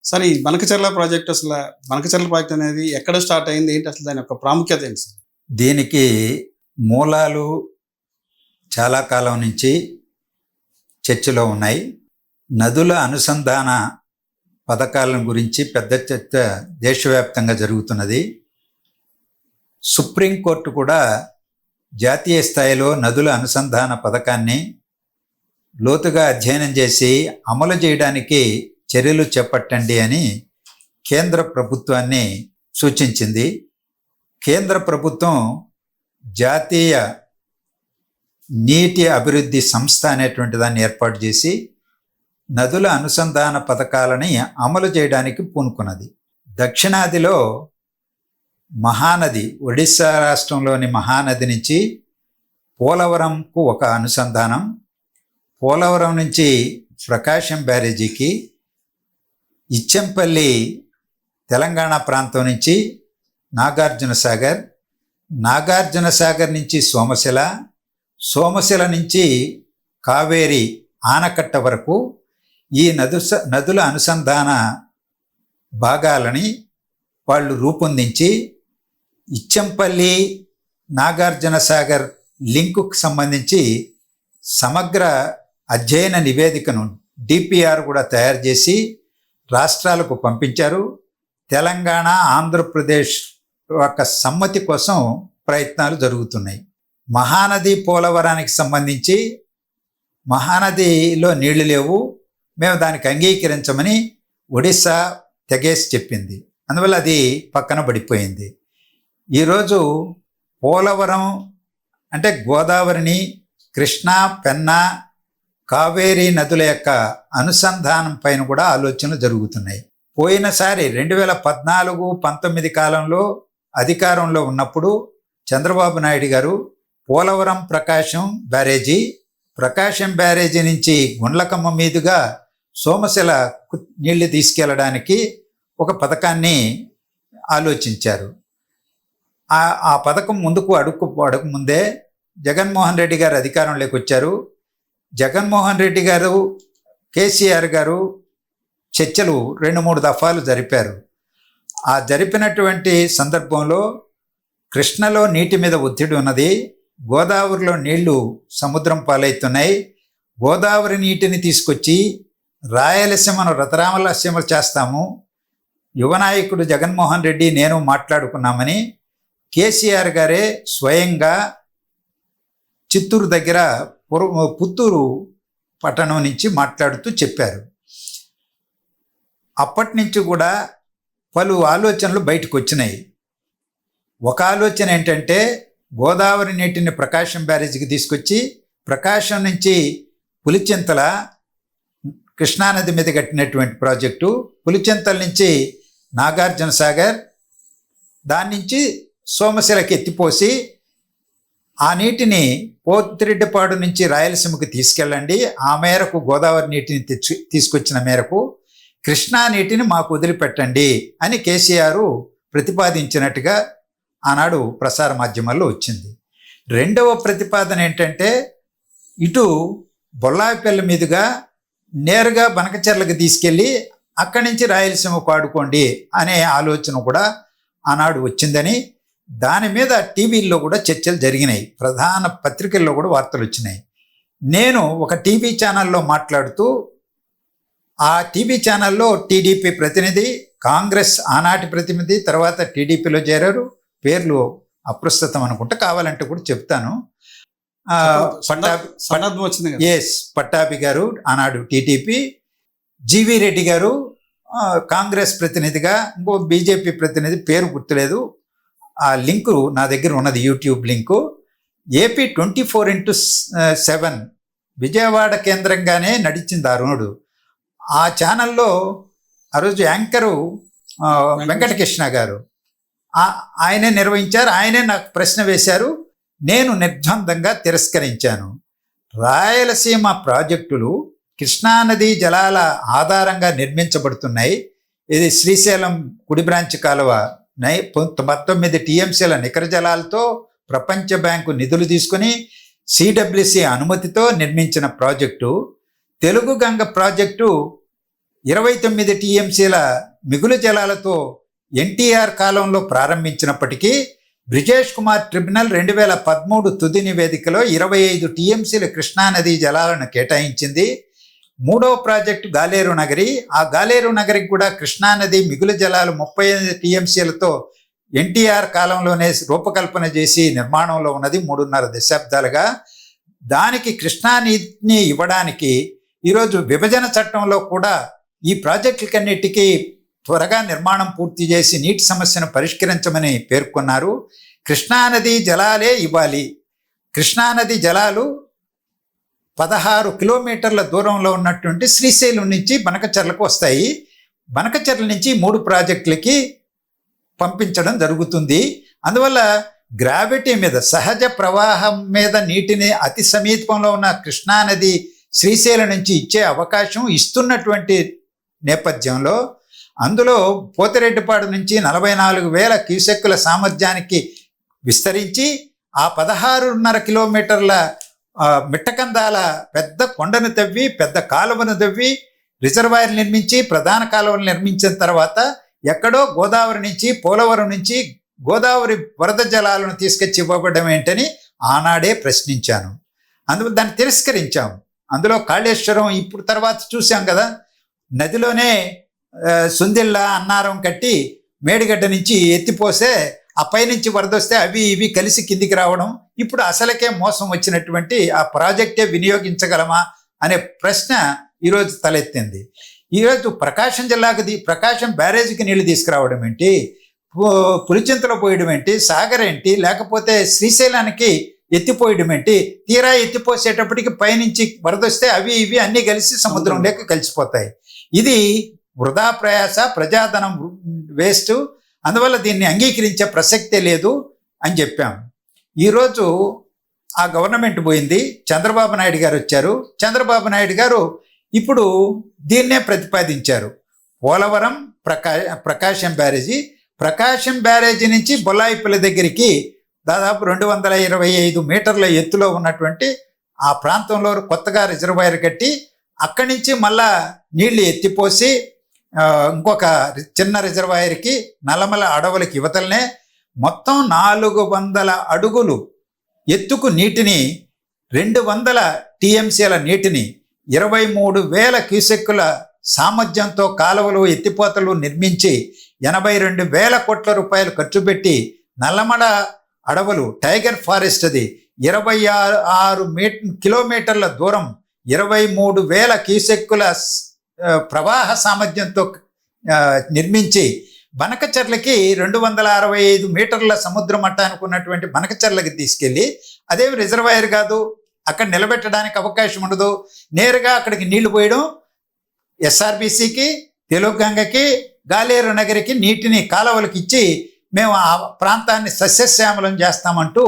Sir ఈ Banakacherla project అసలు Banakacherla project అనేది ఎక్కడ స్టార్ట్ అయింది? ఏంటి అసలు దాని యొక్క ప్రాముఖ్యత ఏంటి సార్? దీనికి మూలాలు చాలా కాలం నుంచి చర్చలో ఉన్నాయి. నదుల అనుసంధాన పథకాలను గురించి పెద్ద చర్చ దేశవ్యాప్తంగా జరుగుతున్నది. సుప్రీంకోర్టు కూడా జాతీయ స్థాయిలో నదుల అనుసంధాన పథకాన్ని లోతుగా అధ్యయనం చేసి అమలు చేయడానికి చర్యలు చేపట్టండి అని కేంద్ర ప్రభుత్వాన్ని సూచించింది. కేంద్ర ప్రభుత్వం జాతీయ నీటి అభివృద్ధి సంస్థ అనేటువంటి దాన్ని ఏర్పాటు చేసి నదుల అనుసంధాన పథకాలని అమలు చేయడానికి పూనుకున్నది. దక్షిణాదిలో మహానది, ఒడిశా రాష్ట్రంలోని మహానది నుంచి పోలవరంకు ఒక అనుసంధానం, పోలవరం నుంచి ప్రకాశం బ్యారేజీకి, ఇచ్చంపల్లి తెలంగాణ ప్రాంతం నుంచి నాగార్జున సాగర్, నాగార్జున సాగర్ నుంచి సోమశిల, సోమశిల నుంచి కావేరి ఆనకట్ట వరకు ఈ నదుల అనుసంధాన భాగాలని వాళ్ళు రూపొందించి ఇచ్చంపల్లి నాగార్జున సాగర్ లింకుకు సంబంధించి సమగ్ర అధ్యయన నివేదికను డిపిఆర్ కూడా తయారు చేసి రాష్ట్రాలకు పంపించారు. తెలంగాణ, ఆంధ్రప్రదేశ్ యొక్క సమ్మతి కోసం ప్రయత్నాలు జరుగుతున్నాయి. మహానది పోలవరానికి సంబంధించి మహానదిలో నీళ్లు లేవు, మేము దానికి అంగీకరించమని ఒడిశా తెగేసి చెప్పింది. అందువల్ల అది పక్కన పడిపోయింది. ఈరోజు పోలవరం అంటే గోదావరిని, కృష్ణా, పెన్నా, కావేరీ నదుల యొక్క అనుసంధానం పైన కూడా ఆలోచనలు జరుగుతున్నాయి. పోయినసారి 2014-19 కాలంలో అధికారంలో ఉన్నప్పుడు చంద్రబాబు నాయుడు గారు పోలవరం ప్రకాశం బ్యారేజీ నుంచి గుండ్లకమ్మ మీదుగా సోమశిల నీళ్లు తీసుకెళ్లడానికి ఒక పథకాన్ని ఆలోచించారు. ఆ పథకం ముందుకు అడుగు ముందే జగన్మోహన్ రెడ్డి గారు అధికారంలోకి వచ్చారు. జగన్మోహన్ రెడ్డి గారు, కేసీఆర్ గారు చర్చలు 2-3 దఫాలు జరిపారు. ఆ జరిపినటువంటి సందర్భంలో కృష్ణలో నీటి మీద ఒత్తిడి ఉన్నది, గోదావరిలో నీళ్లు సముద్రం పాలవుతున్నాయి, గోదావరి నీటిని తీసుకొచ్చి రాయలసీమను రతరామలసీమ చేస్తాము, యువనాయకుడు జగన్మోహన్ రెడ్డి నేను మాట్లాడుకున్నామని కేసీఆర్ గారే స్వయంగా చిత్తూరు దగ్గర పుత్తూరు పట్టణం నుంచి మాట్లాడుతూ చెప్పారు. అప్పటి నుంచి కూడా పలు ఆలోచనలు బయటకు వచ్చినాయి. ఒక ఆలోచన ఏంటంటే గోదావరి నీటిని ప్రకాశం బ్యారేజీకి తీసుకొచ్చి ప్రకాశం నుంచి పులిచింతల కృష్ణానది మీద కట్టినటువంటి ప్రాజెక్టు, పులిచింతల నుంచి నాగార్జున సాగర్, దాని నుంచి సోమశిలకి ఎత్తిపోసి ఆ నీటిని పోతిరెడ్డిపాడు నుంచి రాయలసీమకు తీసుకెళ్ళండి, ఆ మేరకు గోదావరి నీటిని తీసుకొచ్చిన మేరకు కృష్ణా నీటిని మాకు వదిలిపెట్టండి అని కేసీఆర్ ప్రతిపాదించినట్టుగా ఆనాడు ప్రసార మాధ్యమాల్లో వచ్చింది. రెండవ ప్రతిపాదన ఏంటంటే ఇటు బొల్లాయిపల్లి మీదుగా నేరుగా బనకచెర్లకు తీసుకెళ్ళి అక్కడి నుంచి రాయలసీమకు ఆడుకోండి అనే ఆలోచన కూడా ఆనాడు వచ్చిందని, దాని మీద టీవీల్లో కూడా చర్చలు జరిగినాయి, ప్రధాన పత్రికల్లో కూడా వార్తలు వచ్చినాయి. నేను ఒక టీవీ ఛానల్లో మాట్లాడుతూ, ఆ టీవీ ఛానల్లో టీడీపీ ప్రతినిధి, కాంగ్రెస్ ఆనాటి ప్రతినిధి, తర్వాత టీడీపీలో చేరారు, పేర్లు అప్రస్తుతం అనుకుంటా, కావాలంటే కూడా చెప్తాను. పట్టాభి గారు ఆనాడు టీడీపీ, జీవీ రెడ్డి గారు కాంగ్రెస్ ప్రతినిధిగా, ఇంకో బీజేపీ ప్రతినిధి పేరు గుర్తులేదు, ఆ లింకు నా దగ్గర ఉన్నది, YouTube link. AP 24x7 Vijayawada కేంద్రంగానే నడిచింది ఆ రోజు. ఆ ఛానల్లో ఆ రోజు యాంకరు వెంకటకృష్ణ గారు ఆయనే నిర్వహించారు. ఆయనే నాకు ప్రశ్న వేశారు, నేను నిర్ద్వందంగా తిరస్కరించాను. రాయలసీమ ప్రాజెక్టులు కృష్ణానది జలాల ఆధారంగా నిర్మించబడుతున్నాయి. ఇది శ్రీశైలం కుడి బ్రాంచ్ కాలువ 19 టీఎంసీల నికర జలాలతో ప్రపంచ బ్యాంకు నిధులు తీసుకుని సిడబ్ల్యూసి అనుమతితో నిర్మించిన ప్రాజెక్టు. తెలుగు గంగ ప్రాజెక్టు 29 టీఎంసీల మిగులు జలాలతో ఎన్టీఆర్ కాలంలో ప్రారంభించినప్పటికీ బ్రిజేష్ కుమార్ ట్రిబ్యునల్ 2013 తుది నివేదికలో 25 టీఎంసీల కృష్ణానదీ జలాలను కేటాయించింది. మూడవ ప్రాజెక్టు గాలేరు నగరి. ఆ గాలేరు నగరికి కూడా కృష్ణానది మిగులు జలాలు 35 టీఎంసీలతో ఎన్టీఆర్ కాలంలోనే రూపకల్పన చేసి నిర్మాణంలో ఉన్నది 3.5 దశాబ్దాలుగా. దానికి కృష్ణానదిని ఇవ్వడానికి ఈరోజు విభజన చట్టంలో కూడా ఈ ప్రాజెక్టులకన్నిటికీ త్వరగా నిర్మాణం పూర్తి చేసి నీటి సమస్యను పరిష్కరించమని పేర్కొన్నారు. కృష్ణానది జలాలే ఇవ్వాలి. కృష్ణానది జలాలు 16 కిలోమీటర్ల దూరంలో ఉన్నటువంటి శ్రీశైలం నుంచి బనకచెర్లకు వస్తాయి. బనకచెర్ల నుంచి 3 ప్రాజెక్టులకి పంపించడం జరుగుతుంది. అందువల్ల గ్రావిటీ మీద, సహజ ప్రవాహం మీద నీటిని అతి సమీపంలో ఉన్న కృష్ణానది శ్రీశైలం నుంచి ఇచ్చే అవకాశం ఇస్తున్నటువంటి నేపథ్యంలో అందులో పోతిరెడ్డిపాడు నుంచి 44,000 క్యూసెక్కుల సామర్థ్యానికి విస్తరించి ఆ 16.5 కిలోమీటర్ల మిట్టకందాల పెద్ద కొండను తవ్వి, పెద్ద కాలువను తవ్వి, రిజర్వాయర్ నిర్మించి, ప్రధాన కాలువను నిర్మించిన తర్వాత ఎక్కడో గోదావరి నుంచి, పోలవరం నుంచి గోదావరి వరద జలాలను తీసుకొచ్చి ఇవ్వబడడం ఏంటని ఆనాడే ప్రశ్నించాను. అందువల్ల దాన్ని తిరస్కరించాము. అందులో కాళేశ్వరం ఇప్పుడు తర్వాత చూసాం కదా, నదిలోనే సుందిళ్ళ అన్నారం కట్టి మేడిగడ్డ నుంచి ఎత్తిపోసే ఆ పైనుంచి వరద వస్తే అవి ఇవి కలిసి కిందికి రావడం. ఇప్పుడు అసలకే మోసం వచ్చినటువంటి ఆ ప్రాజెక్టే వినియోగించగలమా అనే ప్రశ్న ఈరోజు తలెత్తింది. ఈరోజు ప్రకాశం జిల్లాకు ప్రకాశం బ్యారేజీకి నీళ్లు తీసుకురావడం ఏంటి, పులిచింతలో పోయడం ఏంటి, సాగర్ ఏంటి, లేకపోతే శ్రీశైలానికి ఎత్తిపోయడం ఏంటి? తీరా ఎత్తిపోసేటప్పటికి పైనుంచి వరద వస్తే అవి ఇవి అన్నీ కలిసి సముద్రంలోకి కలిసిపోతాయి. ఇది వృధా ప్రయాస, ప్రజాధనం వేస్ట్. అందువల్ల దీన్ని అంగీకరించే ప్రసక్తే లేదు అని చెప్పాం. ఈరోజు ఆ గవర్నమెంట్ పోయింది, చంద్రబాబు నాయుడు గారు వచ్చారు. చంద్రబాబు నాయుడు గారు ఇప్పుడు దీన్నే ప్రతిపాదించారు. పోలవరం ప్రకాశం బ్యారేజీ నుంచి బొల్లాయిపల్లి దగ్గరికి దాదాపు 225 మీటర్ల ఎత్తులో ఉన్నటువంటి ఆ ప్రాంతంలో కొత్తగా రిజర్వాయర్ కట్టి అక్కడి నుంచి మళ్ళా నీళ్లు ఎత్తిపోసి ఇంకొక చిన్న రిజర్వాయర్కి నల్లమల అడవులకి యువతలనే మొత్తం 400 అడుగులు ఎత్తుకు నీటిని, 200 టీఎంసీల నీటిని, 23,000 క్యూసెక్కుల సామర్థ్యంతో కాలువలు, ఎత్తిపోతలు నిర్మించి 82,000 కోట్ల రూపాయలు ఖర్చు పెట్టి నల్లమల అడవులు, టైగర్ ఫారెస్ట్ అది 26 కిలోమీటర్ల దూరం, 23,000 క్యూసెక్కుల ప్రవాహ సామర్థ్యంతో నిర్మించి బనకచెర్లకి 265 మీటర్ల సముద్ర మట్టానికి ఉన్నటువంటి బనకచెర్లకి తీసుకెళ్ళి, అదేమి రిజర్వాయర్ కాదు, అక్కడ నిలబెట్టడానికి అవకాశం ఉండదు, నేరుగా అక్కడికి నీళ్లు పోయడం, ఎస్ఆర్బీసీకి, తెలుగుగంగకి, గాలేరు నగరికి నీటిని కాలువలకు ఇచ్చి మేము ఆ ప్రాంతాన్ని సస్యశ్యామలం చేస్తామంటూ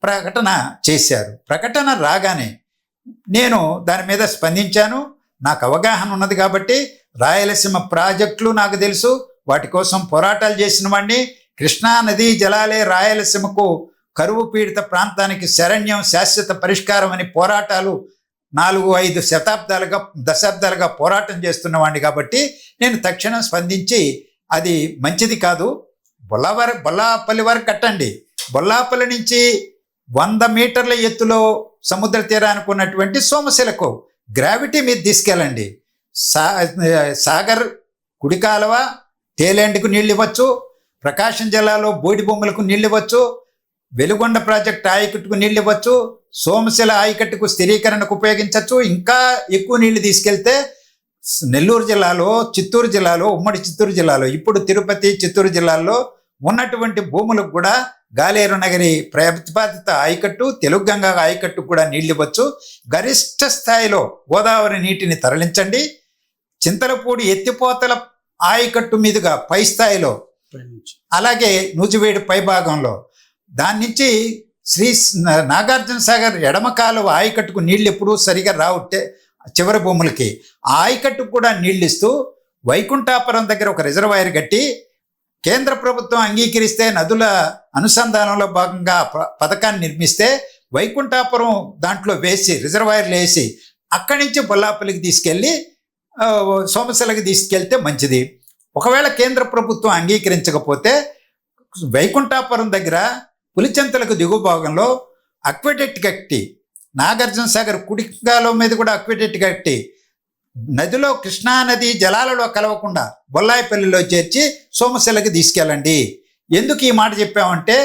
ప్రకటన చేశారు. ప్రకటన రాగానే నేను దాని మీద స్పందించాను. నాకు అవగాహన ఉన్నది కాబట్టి రాయలసీమ ప్రాజెక్టులు నాకు తెలుసు, వాటి కోసం పోరాటాలు చేసిన వాడిని. కృష్ణా నదీ జలాలే రాయలసీమకు కరువు పీడిత ప్రాంతానికి శరణ్యం, శాశ్వత పరిష్కారం అని పోరాటాలు 4-5 దశాబ్దాలుగా పోరాటం చేస్తున్నవాడిని కాబట్టి నేను తక్షణం స్పందించి అది మంచిది కాదు, బొల్లాపల్లి వరకు కట్టండి, బొల్లాపల్లి నుంచి 100 మీటర్ల ఎత్తులో సముద్ర తీరానికి ఉన్నటువంటి సోమశిలకు గ్రావిటీ మీద తీసుకెళ్ళండి. సాగర్ కుడి కాలువ తేలేండుకు నీళ్ళు ఇవ్వచ్చు, ప్రకాశం జిల్లాలో బోడి బొమ్మలకు నీళ్ళు ఇవ్వచ్చు, వెలుగొండ ప్రాజెక్ట్ ఆయకట్టుకు నీళ్ళు ఇవ్వచ్చు, సోమశిల ఆయకట్టుకు స్థిరీకరణకు ఉపయోగించవచ్చు. ఇంకా ఎక్కువ నీళ్లు తీసుకెళ్తే నెల్లూరు జిల్లాలో, చిత్తూరు జిల్లాలో, ఉమ్మడి చిత్తూరు జిల్లాలో, ఇప్పుడు తిరుపతి, చిత్తూరు జిల్లాల్లో ఉన్నటువంటి భూములకు కూడా గాలేరు నగరి ప్రతిపాదిత ఆయకట్టు, తెలుగుగంగ ఆయకట్టు కూడా నీళ్ళు ఇవ్వచ్చు. గరిష్ట స్థాయిలో గోదావరి నీటిని తరలించండి. చింతలపూడి ఎత్తిపోతల ఆయకట్టు మీదుగా పై స్థాయిలో, అలాగే నూజివేడు పై భాగంలో, దాని నుంచి నాగార్జున సాగర్ ఎడమ కాలువ ఆయకట్టుకు నీళ్ళు ఎప్పుడూ సరిగా రావుట్టే చివరి భూములకి ఆ ఆయకట్టుకు కూడా నీళ్ళు ఇస్తూ వైకుంఠాపురం దగ్గర ఒక రిజర్వాయర్ కట్టి కేంద్ర ప్రభుత్వం అంగీకరిస్తే నదుల అనుసంధానంలో భాగంగా పథకాన్ని నిర్మిస్తే వైకుంఠాపురం దాంట్లో వేసి రిజర్వాయర్లు వేసి అక్కడి నుంచి బొల్లాపల్లికి తీసుకెళ్ళి సోమశిలకి తీసుకెళ్తే మంచిది. ఒకవేళ కేంద్ర ప్రభుత్వం అంగీకరించకపోతే వైకుంఠాపురం దగ్గర పులిచెంతలకు దిగువ భాగంలో అక్విడక్ట్ కట్టి, నాగార్జున సాగర్ కుడికాలో మీద కూడా అక్విడక్ట్ కట్టి నదిలో కృష్ణా నది జలాలలో కలవకుండా బొల్లాయిపల్లిలో చేర్చి సోమశిలకి తీసుకెళ్ళండి. ఎందుకు ఈ మాట చెప్పామంటే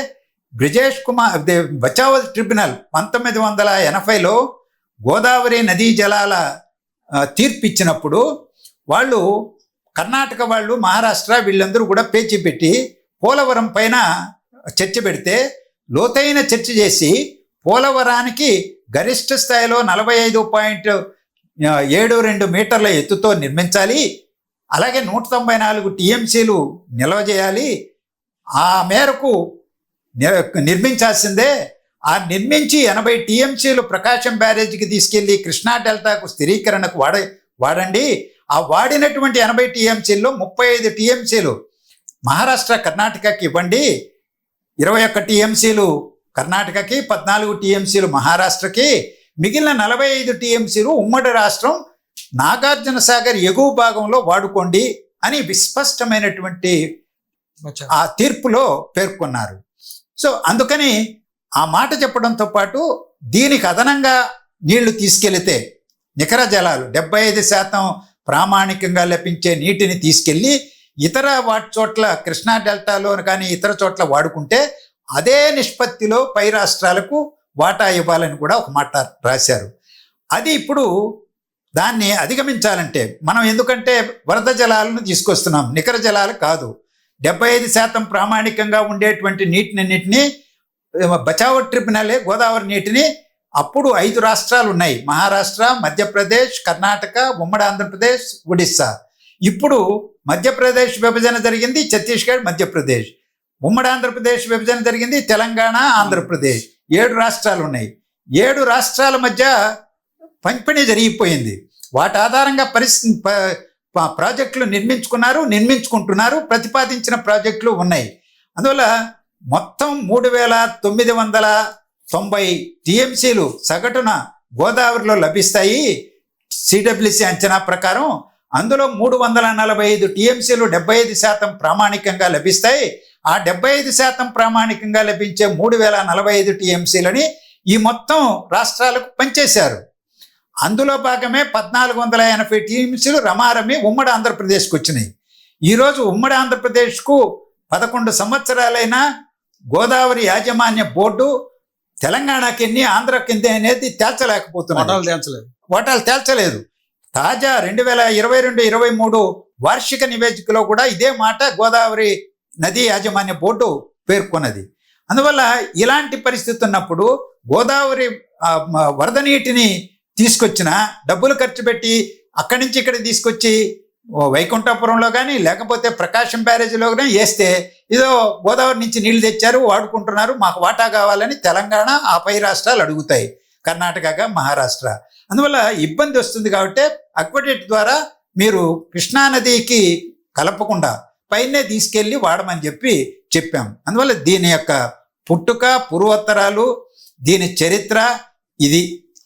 బ్రిజేష్ కుమార్ బచావ్ ట్రిబ్యునల్ 1980లో గోదావరి నదీ జలాల తీర్పు ఇచ్చినప్పుడు వాళ్ళు కర్ణాటక వాళ్ళు, మహారాష్ట్ర వీళ్ళందరూ కూడా పేచీ పెట్టి పోలవరం పైన చర్చ పెడితే లోతైన చర్చ చేసి పోలవరానికి గరిష్ట స్థాయిలో 45.72 మీటర్ల ఎత్తుతో నిర్మించాలి, అలాగే 194 టీఎంసీలు నిల్వ చేయాలి, ఆ మేరకు నిర్మించాల్సిందే. ఆ నిర్మించి 80 టీఎంసీలు ప్రకాశం బ్యారేజీకి తీసుకెళ్లి కృష్ణా డెల్టాకు స్థిరీకరణకు వాడండి. ఆ వాడినటువంటి 80 టీఎంసీల్లో 35 టీఎంసీలు మహారాష్ట్ర కర్ణాటకకి ఇవ్వండి, 21 టీఎంసీలు కర్ణాటకకి, 14 టీఎంసీలు మహారాష్ట్రకి, మిగిలిన 45 టీఎంసీలు ఉమ్మడి రాష్ట్రం నాగార్జున సాగర్ ఎగువ భాగంలో వాడుకోండి అని విస్పష్టమైనటువంటి ఆ తీర్పులో పేర్కొన్నారు. సో అందుకని ఆ మాట చెప్పడంతో పాటు దీనికి అదనంగా నీళ్లు తీసుకెళితే నికర జలాలు 75% ప్రామాణికంగా లభించే నీటిని తీసుకెళ్ళి ఇతర వాటి చోట్ల కృష్ణా డెల్టాలో కానీ ఇతర చోట్ల వాడుకుంటే అదే నిష్పత్తిలో పై రాష్ట్రాలకు వాటా ఇవ్వాలని కూడా ఒక మాట రాశారు. అది ఇప్పుడు దాన్ని అధిగమించాలంటే మనం, ఎందుకంటే వరద జలాలను తీసుకొస్తున్నాం, నికర జలాలు కాదు, 75% ప్రామాణికంగా ఉండేటువంటి నీటిని బచావ్ ట్రిబ్యునలే గోదావరి నీటిని, అప్పుడు 5 రాష్ట్రాలు ఉన్నాయి, మహారాష్ట్ర, మధ్యప్రదేశ్, కర్ణాటక, ఉమ్మడి ఆంధ్రప్రదేశ్, ఒడిస్సా. ఇప్పుడు మధ్యప్రదేశ్ విభజన జరిగింది, ఛత్తీస్గఢ్, మధ్యప్రదేశ్. ఉమ్మడి ఆంధ్రప్రదేశ్ విభజన జరిగింది, తెలంగాణ, ఆంధ్రప్రదేశ్. 7 రాష్ట్రాలు ఉన్నాయి. 7 రాష్ట్రాల మధ్య పంపిణీ జరిగిపోయింది. వాటి ఆధారంగా ప్రాజెక్టులు నిర్మించుకుంటున్నారు, ప్రతిపాదించిన ప్రాజెక్టులు ఉన్నాయి. అందువల్ల మొత్తం 3,990 టీఎంసీలు సగటున గోదావరిలో లభిస్తాయి సిడబ్ల్యూసి అంచనా ప్రకారం. అందులో 345 టీఎంసీలు 75% ప్రామాణికంగా లభిస్తాయి. ఆ 75% ప్రామాణికంగా లభించే 3,045 టీఎంసీలని ఈ మొత్తం రాష్ట్రాలకు పంచేశారు. అందులో భాగమే 1,480 టీఎంసీలు రమారమి ఉమ్మడి ఆంధ్రప్రదేశ్కి వచ్చినాయి. ఈరోజు ఉమ్మడి ఆంధ్రప్రదేశ్కు 11 సంవత్సరాలైనా గోదావరి యాజమాన్య బోర్డు తెలంగాణకి ఎన్ని, ఆంధ్రాకి ఎన్ని అనేది వాటాలు తేల్చలేదు. తాజా 2022-23 వార్షిక నివేదికలో కూడా ఇదే మాట గోదావరి నదీ యాజమాన్య బోర్డు పేర్కొన్నది. అందువల్ల ఇలాంటి పరిస్థితి ఉన్నప్పుడు గోదావరి వరద నీటిని తీసుకొచ్చిన డబ్బులు ఖర్చు పెట్టి అక్కడి నుంచి ఇక్కడ తీసుకొచ్చి వైకుంఠాపురంలో కానీ లేకపోతే ప్రకాశం బ్యారేజీలో కానీ వేస్తే ఏదో గోదావరి నుంచి నీళ్లు తెచ్చారు, వాడుకుంటున్నారు, మాకు వాటా కావాలని తెలంగాణ, ఆ పై రాష్ట్రాలు అడుగుతాయి, కర్ణాటకగా, మహారాష్ట్ర. అందువల్ల ఇబ్బంది వస్తుంది. కాబట్టి అక్విడక్ట్ ద్వారా మీరు కృష్ణానదికి కలపకుండా పైనే తీసుకెళ్ళి వాడమని చెప్పాం. అందువల్ల దీని యొక్క పుట్టుక, పూర్వోత్తరాలు, దీని చరిత్ర ఇది